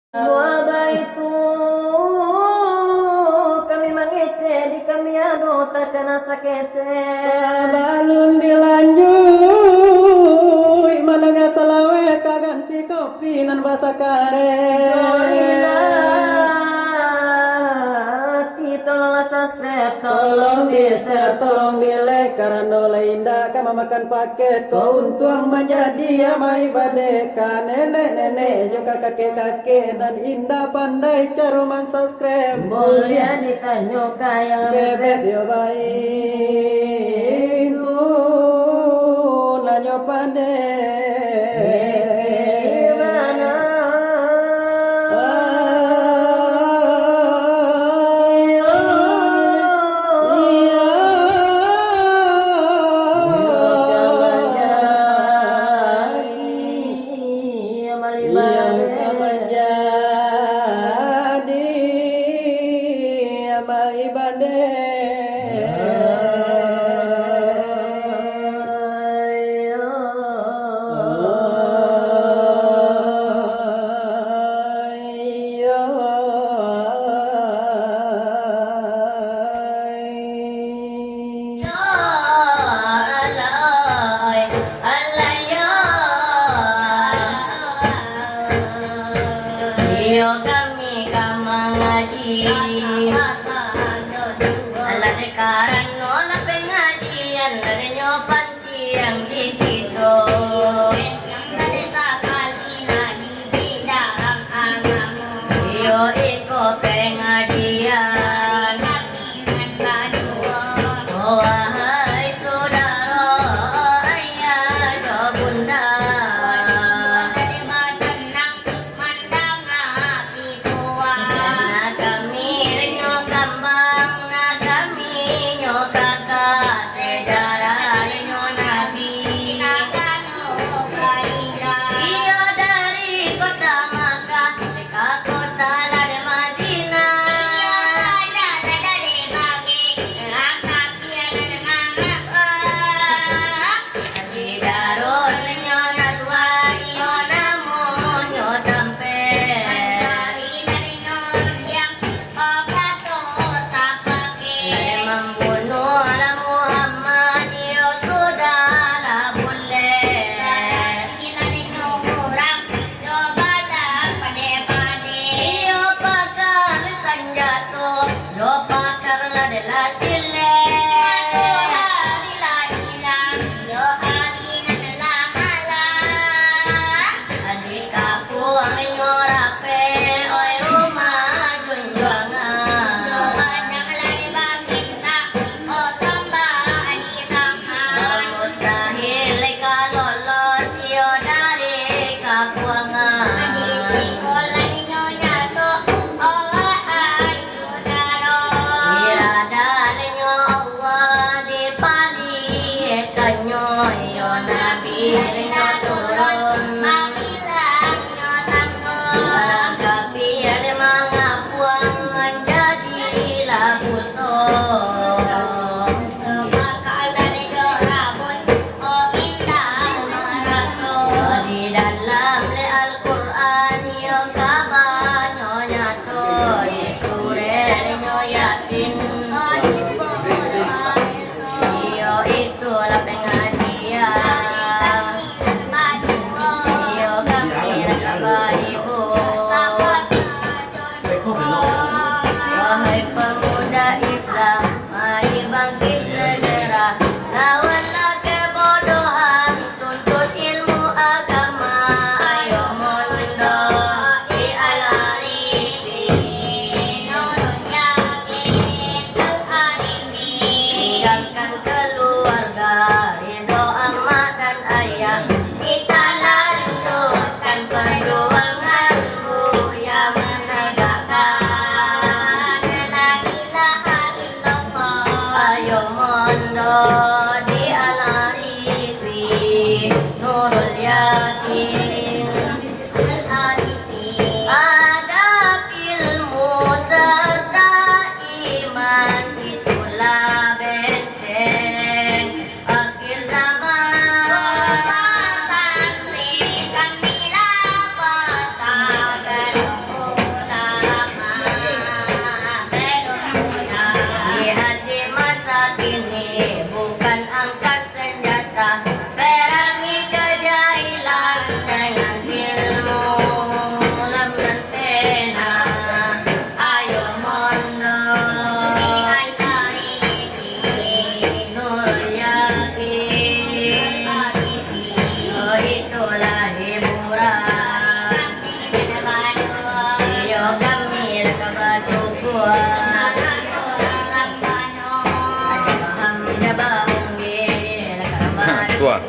Juaba itu kami mangece di kami ado takana sakete Balun dilanjut malaga salawe kaganti kopi nan basa kare tolonglah subscribe tolong di share tolong di like karena indah kama makan paket keuntung menjadi amai badeka nenek-nenek juga kakek-kakek dan indah pandai caruman subscribe mulia ditanyo kaya bebet yo baik tuh nanyo pandai karano na pengajian dari nyopan tiang di Tito yang desa kali lagi bidang agamu yo iko pengajian kami mengaduo oh wahai saudara ayah do bunda ada tenang mandang api tua na kami renyo kambang na kami nyo kakak sejarah renyo nabi nagano kaidra iyo dari kota Makkah ke kota Lade Madinah Kenalan orang Rabbano Aja paham jabahung ge Tua.